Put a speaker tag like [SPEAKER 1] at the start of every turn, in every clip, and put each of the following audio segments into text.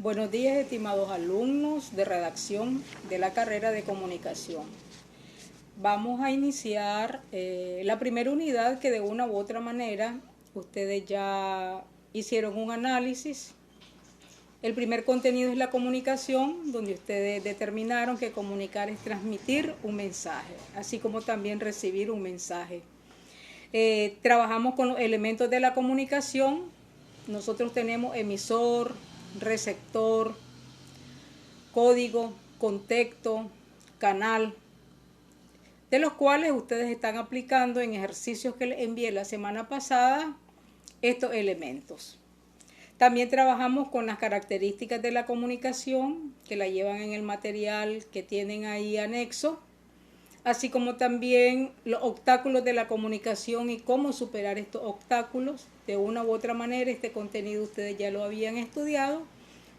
[SPEAKER 1] Buenos días, estimados alumnos de redacción de la carrera de comunicación. Vamos a iniciar la primera unidad que de una u otra manera ustedes ya hicieron un análisis. El primer contenido es la comunicación, donde ustedes determinaron que comunicar es transmitir un mensaje, así como también recibir un mensaje. Trabajamos con los elementos de la comunicación. Nosotros tenemos emisor, receptor, código, contexto, canal, de los cuales ustedes están aplicando en ejercicios que les envié la semana pasada estos elementos. También trabajamos con las características de la comunicación, que la llevan en el material que tienen ahí anexo, así como también los obstáculos de la comunicación y cómo superar estos obstáculos. De una u otra manera, este contenido ustedes ya lo habían estudiado.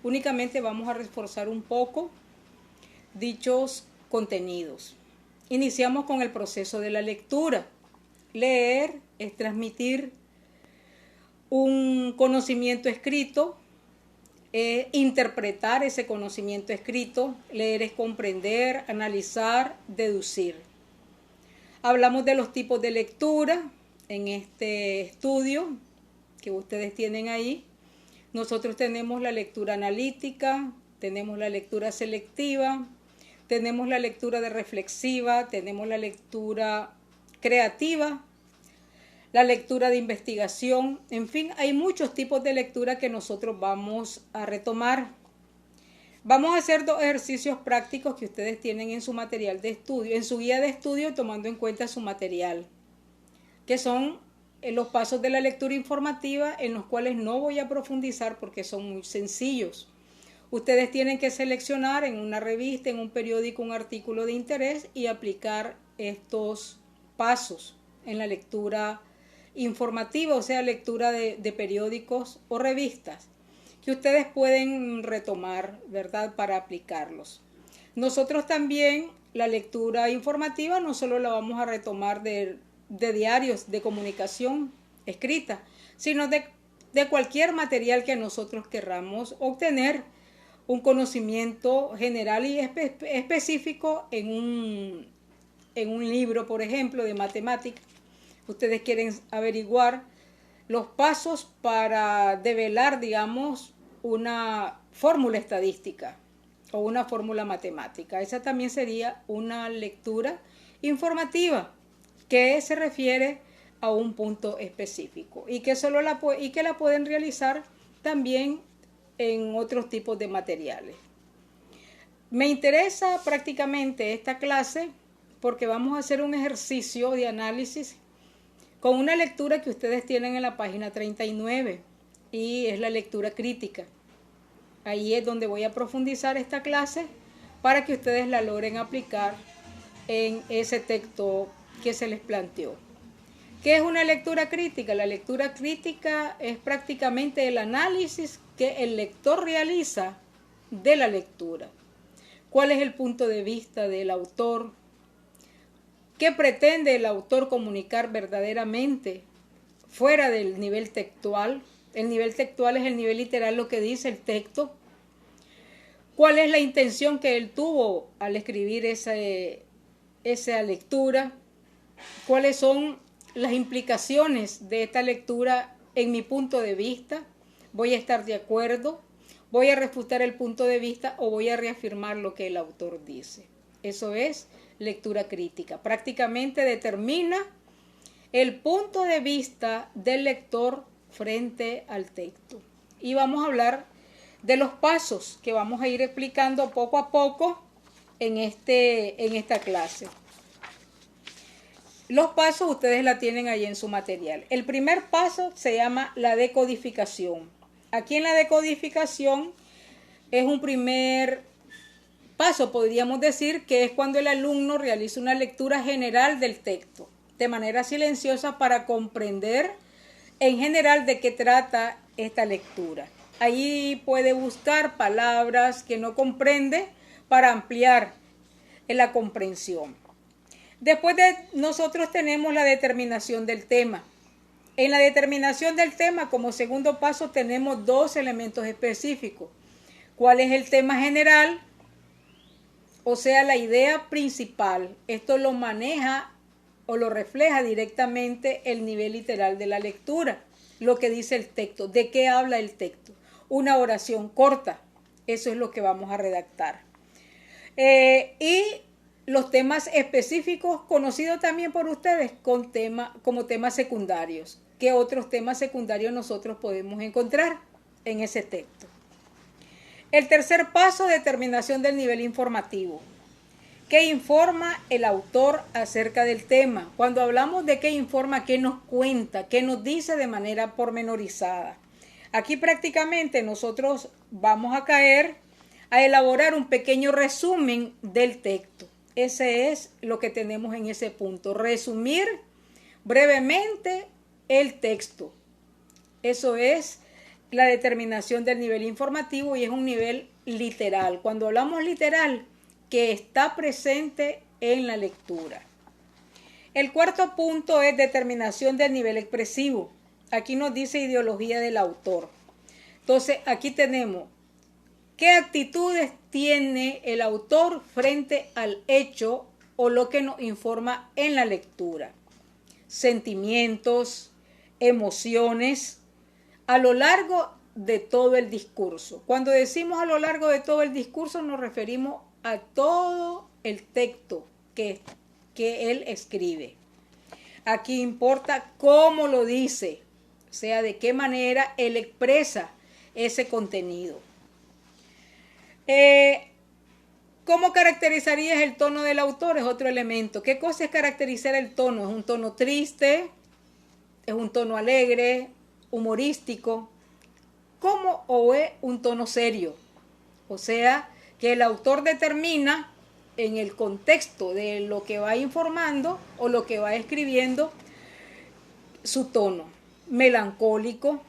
[SPEAKER 1] Únicamente vamos a reforzar un poco dichos contenidos. Iniciamos con el proceso de la lectura. Leer es transmitir un conocimiento escrito, interpretar ese conocimiento escrito. Leer es comprender, analizar, deducir. Hablamos de los tipos de lectura en este estudio que ustedes tienen ahí. Nosotros tenemos la lectura analítica, tenemos la lectura selectiva, tenemos la lectura de reflexiva, tenemos la lectura creativa, la lectura de investigación. En fin, hay muchos tipos de lectura que nosotros vamos a retomar. Vamos a hacer dos ejercicios prácticos que ustedes tienen en su material de estudio, en su guía de estudio, tomando en cuenta su material, que son los pasos de la lectura informativa, en los cuales no voy a profundizar porque son muy sencillos. Ustedes tienen que seleccionar en una revista, en un periódico, un artículo de interés y aplicar estos pasos en la lectura informativa, o sea, lectura de periódicos o revistas, que ustedes pueden retomar, ¿verdad?, para aplicarlos. Nosotros también la lectura informativa no solo la vamos a retomar de diarios de comunicación escrita, sino de cualquier material que nosotros querramos obtener un conocimiento general y específico en un libro, por ejemplo, de matemáticas. Ustedes quieren averiguar los pasos para develar, digamos, una fórmula estadística o una fórmula matemática. Esa también sería una lectura informativa que se refiere a un punto específico y que la pueden realizar también en otros tipos de materiales. Me interesa prácticamente esta clase porque vamos a hacer un ejercicio de análisis con una lectura que ustedes tienen en la página 39 y es la lectura crítica. Ahí es donde voy a profundizar esta clase para que ustedes la logren aplicar en ese texto que se les planteó. ¿Qué es una lectura crítica? La lectura crítica es prácticamente el análisis que el lector realiza de la lectura. ¿Cuál es el punto de vista del autor? ¿Qué pretende el autor comunicar verdaderamente fuera del nivel textual? El nivel textual es el nivel literal, lo que dice el texto. ¿Cuál es la intención que él tuvo al escribir esa lectura? ¿Cuáles son las implicaciones de esta lectura en mi punto de vista? ¿Voy a estar de acuerdo? ¿Voy a refutar el punto de vista o voy a reafirmar lo que el autor dice? Eso es lectura crítica. Prácticamente determina el punto de vista del lector frente al texto. Y vamos a hablar de los pasos que vamos a ir explicando poco a poco en esta clase. Los pasos ustedes la tienen ahí en su material. El primer paso se llama la decodificación. Aquí en la decodificación es un primer paso, podríamos decir, que es cuando el alumno realiza una lectura general del texto de manera silenciosa para comprender en general de qué trata esta lectura. Ahí puede buscar palabras que no comprende para ampliar la comprensión. Después nosotros tenemos la determinación del tema. En la determinación del tema, como segundo paso, tenemos dos elementos específicos. ¿Cuál es el tema general? O sea, la idea principal. Esto lo maneja o lo refleja directamente el nivel literal de la lectura. Lo que dice el texto. ¿De qué habla el texto? Una oración corta. Eso es lo que vamos a redactar. Y los temas específicos conocidos también por ustedes como temas secundarios. ¿Qué otros temas secundarios nosotros podemos encontrar en ese texto? El tercer paso, determinación del nivel informativo. ¿Qué informa el autor acerca del tema? Cuando hablamos de qué informa, qué nos cuenta, qué nos dice de manera pormenorizada. Aquí prácticamente nosotros vamos a caer a elaborar un pequeño resumen del texto. Ese es lo que tenemos en ese punto. Resumir brevemente el texto. Eso es la determinación del nivel informativo y es un nivel literal. Cuando hablamos literal, que está presente en la lectura. El cuarto punto es determinación del nivel expresivo. Aquí nos dice ideología del autor. Entonces, aquí tenemos qué actitudes tiene el autor frente al hecho o lo que nos informa en la lectura. Sentimientos, emociones, a lo largo de todo el discurso. Cuando decimos a lo largo de todo el discurso nos referimos a todo el texto que él escribe. Aquí importa cómo lo dice, o sea, de qué manera él expresa ese contenido. ¿Cómo caracterizarías el tono del autor? Es otro elemento. ¿Qué cosa es caracterizar el tono? ¿Es un tono triste? ¿Es un tono alegre? ¿Humorístico? ¿Cómo o es un tono serio? O sea, que el autor determina en el contexto de lo que va informando o lo que va escribiendo su tono. Melancólico,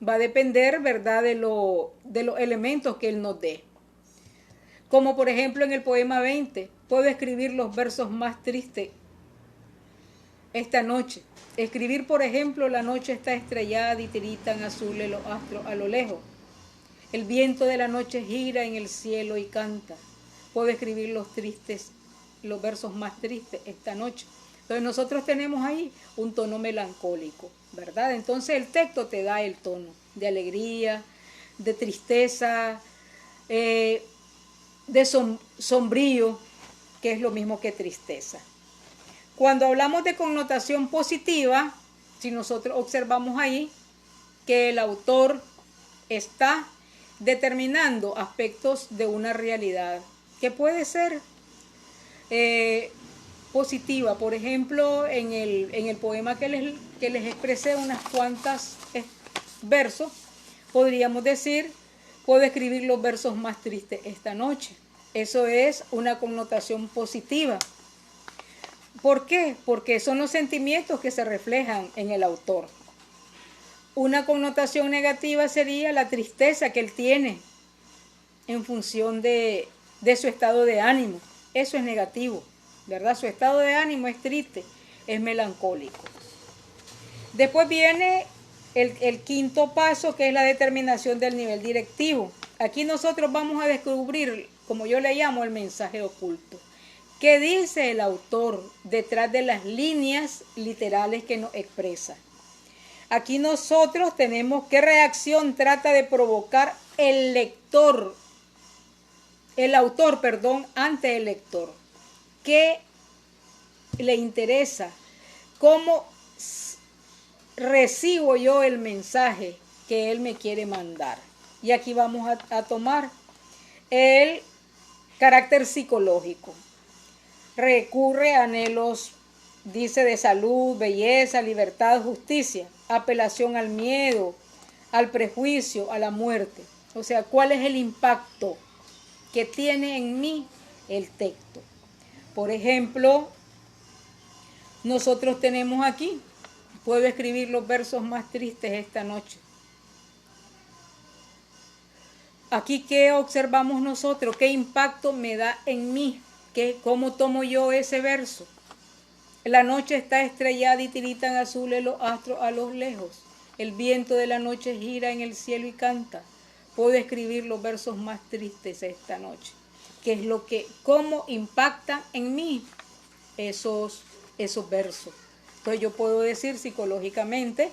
[SPEAKER 1] va a depender, ¿verdad?, de los elementos que él nos dé. Como por ejemplo en el poema 20, puedo escribir los versos más tristes esta noche. Escribir, por ejemplo, la noche está estrellada y tiritan azules los astros a lo lejos. El viento de la noche gira en el cielo y canta. Puedo escribir los versos más tristes esta noche. Entonces nosotros tenemos ahí un tono melancólico, ¿verdad? Entonces el texto te da el tono de alegría, de tristeza, de sombrío, que es lo mismo que tristeza. Cuando hablamos de connotación positiva, si nosotros observamos ahí que el autor está determinando aspectos de una realidad que puede ser positiva. Por ejemplo, en el poema que les expresé unas cuantas versos, podríamos decir, puedo escribir los versos más tristes esta noche. Eso es una connotación positiva. ¿Por qué? Porque son los sentimientos que se reflejan en el autor. Una connotación negativa sería la tristeza que él tiene en función de su estado de ánimo. Eso es negativo, ¿verdad? Su estado de ánimo es triste, es melancólico. Después viene el quinto paso, que es la determinación del nivel directivo. Aquí nosotros vamos a descubrir, como yo le llamo, el mensaje oculto. ¿Qué dice el autor detrás de las líneas literales que nos expresa? Aquí nosotros tenemos qué reacción trata de provocar el autor, ante el lector. ¿Qué le interesa? ¿Cómo recibo yo el mensaje que él me quiere mandar? Y aquí vamos a tomar el carácter psicológico. Recurre a anhelos, dice, de salud, belleza, libertad, justicia, apelación al miedo, al prejuicio, a la muerte. O sea, ¿cuál es el impacto que tiene en mí el texto? Por ejemplo, nosotros tenemos aquí, puedo escribir los versos más tristes esta noche. Aquí, ¿qué observamos nosotros? ¿Qué impacto me da en mí? ¿Cómo tomo yo ese verso? La noche está estrellada y tiritan azules los astros a lo lejos. El viento de la noche gira en el cielo y canta. puedo escribir los versos más tristes esta noche, que es cómo impactan en mí esos versos. Entonces yo puedo decir psicológicamente,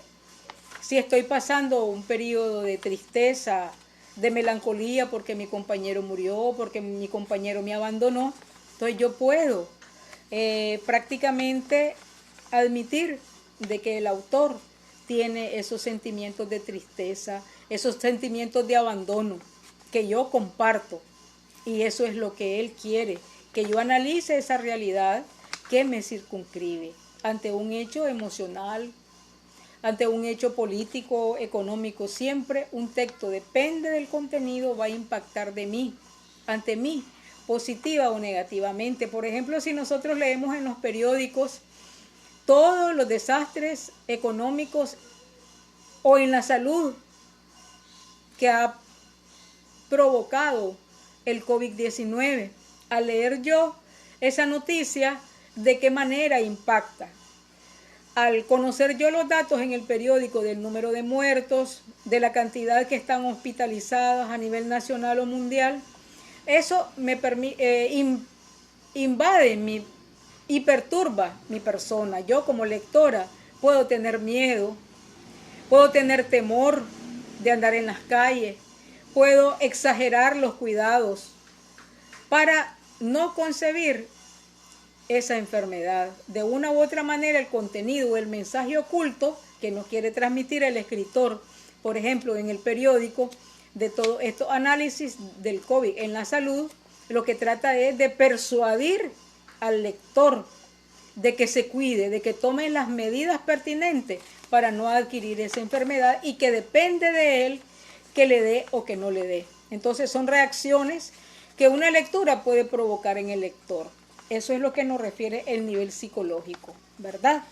[SPEAKER 1] si estoy pasando un periodo de tristeza, de melancolía porque mi compañero murió, porque mi compañero me abandonó, entonces yo puedo prácticamente admitir de que el autor tiene esos sentimientos de tristeza, esos sentimientos de abandono que yo comparto, y eso es lo que él quiere, que yo analice esa realidad que me circunscribe ante un hecho emocional, ante un hecho político, económico. Siempre un texto, depende del contenido, va a impactar ante mí, positiva o negativamente. Por ejemplo, si nosotros leemos en los periódicos todos los desastres económicos o en la salud que ha provocado el COVID-19, al leer yo esa noticia, ¿de qué manera impacta? Al conocer yo los datos en el periódico del número de muertos, de la cantidad que están hospitalizados a nivel nacional o mundial, eso me invade y perturba mi persona. Yo como lectora puedo tener miedo, puedo tener temor de andar en las calles, puedo exagerar los cuidados para no concebir esa enfermedad. De una u otra manera, el contenido, el mensaje oculto que nos quiere transmitir el escritor, por ejemplo, en el periódico, de todos estos análisis del COVID en la salud, lo que trata es de persuadir al lector de que se cuide, de que tome las medidas pertinentes para no adquirir esa enfermedad, y que depende de él que le dé o que no le dé. Entonces son reacciones que una lectura puede provocar en el lector. Eso es lo que nos refiere el nivel psicológico, ¿verdad?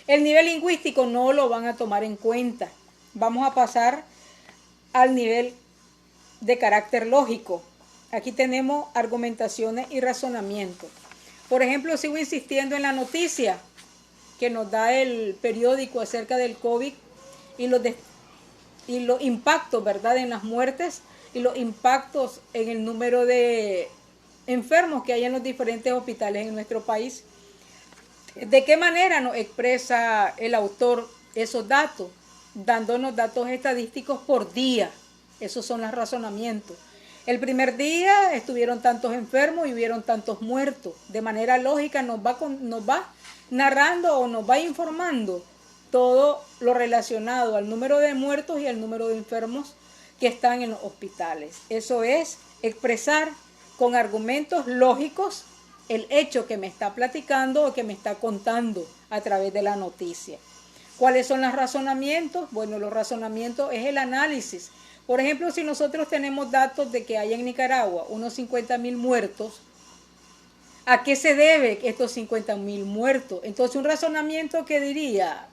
[SPEAKER 1] El nivel lingüístico no lo van a tomar en cuenta. Vamos a pasar al nivel de carácter lógico. Aquí tenemos argumentaciones y razonamientos. Por ejemplo, sigo insistiendo en la noticia que nos da el periódico acerca del COVID y los impactos, ¿verdad?, en las muertes y los impactos en el número de enfermos que hay en los diferentes hospitales en nuestro país. ¿De qué manera nos expresa el autor esos datos? Dándonos datos estadísticos por día. Esos son los razonamientos. El primer día estuvieron tantos enfermos y hubieron tantos muertos. De manera lógica nos va narrando o nos va informando todo lo relacionado al número de muertos y al número de enfermos que están en los hospitales. Eso es expresar con argumentos lógicos el hecho que me está platicando o que me está contando a través de la noticia. ¿Cuáles son los razonamientos? Bueno, los razonamientos es el análisis. Por ejemplo, si nosotros tenemos datos de que hay en Nicaragua unos 50,000 muertos, ¿a qué se debe estos 50,000 muertos? Entonces, un razonamiento que diría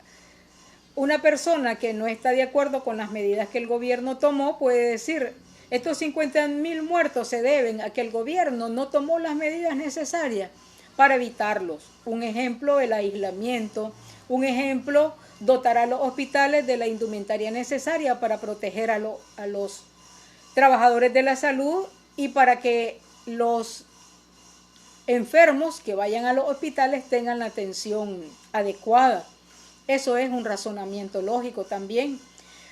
[SPEAKER 1] una persona que no está de acuerdo con las medidas que el gobierno tomó puede decir: estos 50,000 muertos se deben a que el gobierno no tomó las medidas necesarias para evitarlos. Un ejemplo, el aislamiento. Un ejemplo, dotar a los hospitales de la indumentaria necesaria para proteger a los trabajadores de la salud y para que los enfermos que vayan a los hospitales tengan la atención adecuada. Eso es un razonamiento lógico también.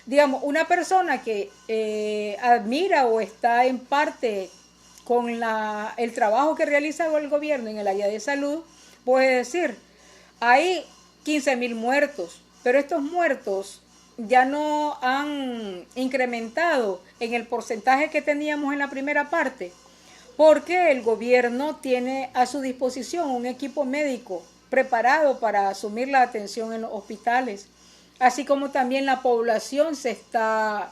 [SPEAKER 1] Digamos, una persona que admira o está en parte con el trabajo que realiza el gobierno en el área de salud, puede decir: hay 15,000 muertos, pero estos muertos ya no han incrementado en el porcentaje que teníamos en la primera parte, porque el gobierno tiene a su disposición un equipo médico preparado para asumir la atención en los hospitales, así como también la población se está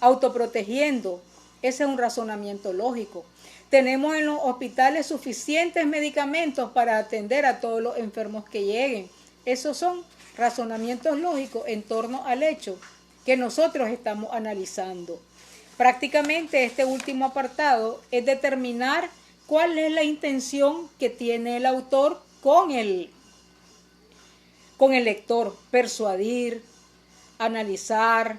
[SPEAKER 1] autoprotegiendo. Ese es un razonamiento lógico. Tenemos en los hospitales suficientes medicamentos para atender a todos los enfermos que lleguen. Esos son razonamientos lógicos en torno al hecho que nosotros estamos analizando. Prácticamente este último apartado es determinar cuál es la intención que tiene el autor con el lector: persuadir, analizar,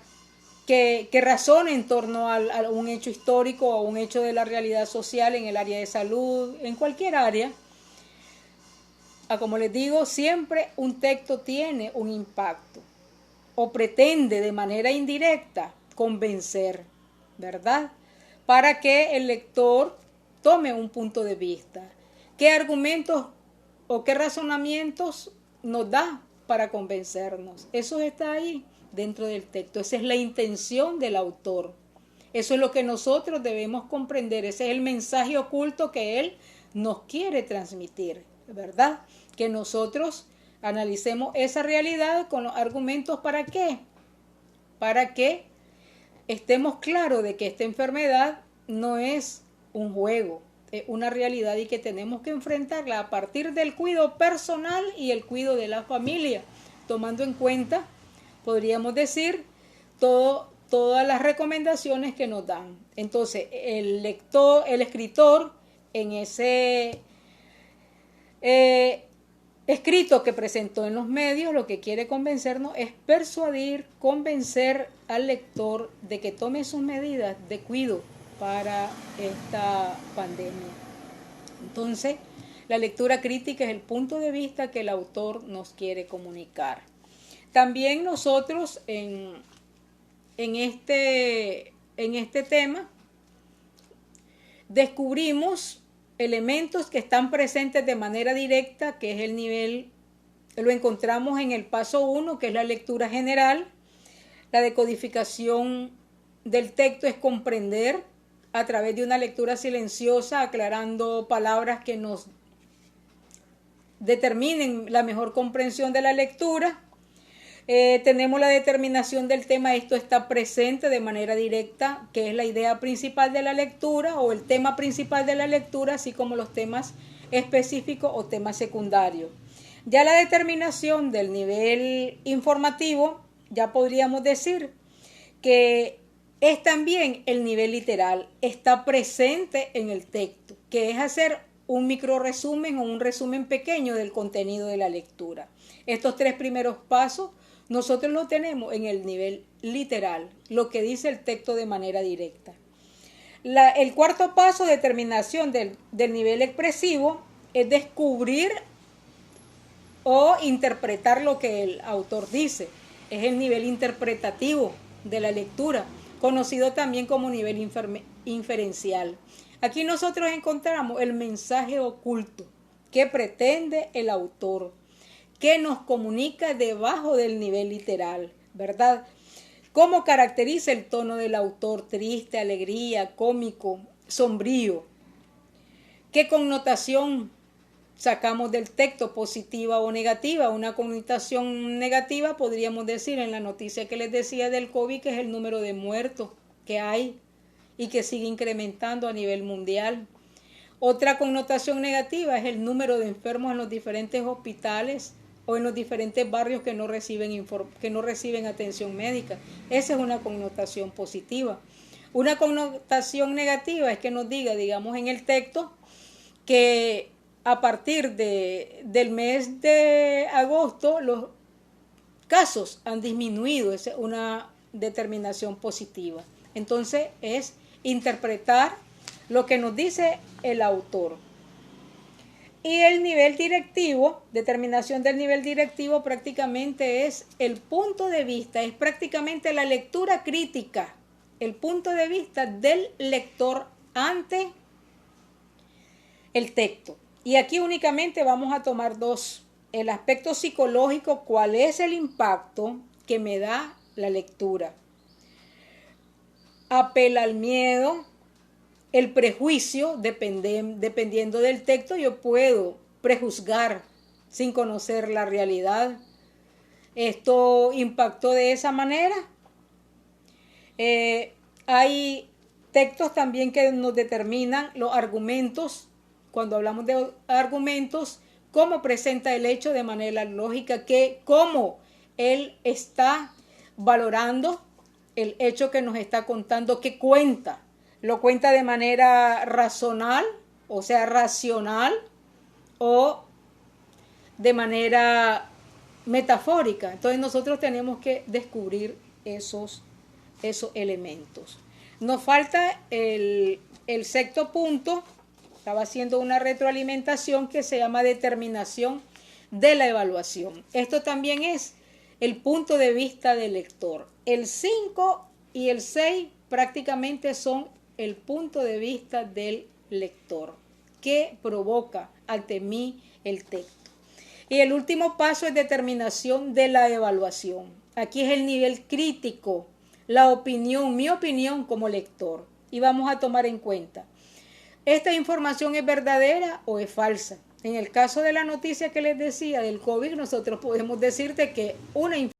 [SPEAKER 1] que razone en torno a un hecho histórico o un hecho de la realidad social en el área de salud, en cualquier área. Como les digo, siempre un texto tiene un impacto o pretende de manera indirecta convencer, ¿verdad? Para que el lector tome un punto de vista. ¿Qué argumentos o qué razonamientos nos da para convencernos? Eso está ahí dentro del texto. Esa es la intención del autor. Eso es lo que nosotros debemos comprender. Ese es el mensaje oculto que él nos quiere transmitir, ¿verdad? Que nosotros analicemos esa realidad con los argumentos. ¿Para qué? Para que estemos claros de que esta enfermedad no es un juego, es una realidad y que tenemos que enfrentarla a partir del cuidado personal y el cuidado de la familia, tomando en cuenta, podríamos decir, todas las recomendaciones que nos dan. Entonces, el escritor, en ese escrito que presentó en los medios, lo que quiere convencernos es persuadir, convencer al lector de que tome sus medidas de cuidado para esta pandemia. Entonces, la lectura crítica es el punto de vista que el autor nos quiere comunicar. También nosotros en este tema descubrimos elementos que están presentes de manera directa, que es el nivel, lo encontramos en el paso 1, que es la lectura general. La decodificación del texto es comprender a través de una lectura silenciosa, aclarando palabras que nos determinen la mejor comprensión de la lectura. Tenemos la determinación del tema, esto está presente de manera directa, que es la idea principal de la lectura o el tema principal de la lectura, así como los temas específicos o temas secundarios. Ya la determinación del nivel informativo, ya podríamos decir que es también el nivel literal, está presente en el texto, que es hacer un micro resumen o un resumen pequeño del contenido de la lectura. Estos 3 primeros pasos nosotros lo tenemos en el nivel literal, lo que dice el texto de manera directa. El cuarto paso, determinación del nivel expresivo, es descubrir o interpretar lo que el autor dice. Es el nivel interpretativo de la lectura, conocido también como nivel inferencial. Aquí nosotros encontramos el mensaje oculto que pretende el autor, que nos comunica debajo del nivel literal, ¿verdad? ¿Cómo caracteriza el tono del autor? Triste, alegría, cómico, sombrío. ¿Qué connotación sacamos del texto, positiva o negativa? Una connotación negativa podríamos decir en la noticia que les decía del COVID, que es el número de muertos que hay y que sigue incrementando a nivel mundial. Otra connotación negativa es el número de enfermos en los diferentes hospitales o en los diferentes barrios que no reciben atención médica. Esa es una connotación positiva. Una connotación negativa es que nos diga, digamos en el texto, que a partir del mes de agosto los casos han disminuido. Esa es una determinación positiva. Entonces es interpretar lo que nos dice el autor. Y el nivel directivo, determinación del nivel directivo, prácticamente es el punto de vista, es prácticamente la lectura crítica, el punto de vista del lector ante el texto. Y aquí únicamente vamos a tomar 2. El aspecto psicológico, cuál es el impacto que me da la lectura. Apela al miedo. El prejuicio, dependiendo del texto, yo puedo prejuzgar sin conocer la realidad. ¿Esto impactó de esa manera? Hay textos también que nos determinan los argumentos. Cuando hablamos de argumentos, cómo presenta el hecho de manera lógica, cómo él está valorando el hecho que nos está contando, que cuenta. Lo cuenta de manera racional, o sea, racional, o de manera metafórica. Entonces nosotros tenemos que descubrir esos esos elementos. Nos falta el sexto punto. Estaba haciendo una retroalimentación que se llama determinación de la evaluación. Esto también es el punto de vista del lector. El 5 y el 6 prácticamente son el punto de vista del lector, que provoca ante mí el texto. Y el último paso es determinación de la evaluación. Aquí es el nivel crítico, la opinión, mi opinión como lector. Y vamos a tomar en cuenta, ¿esta información es verdadera o es falsa? En el caso de la noticia que les decía del COVID, nosotros podemos decirte que una información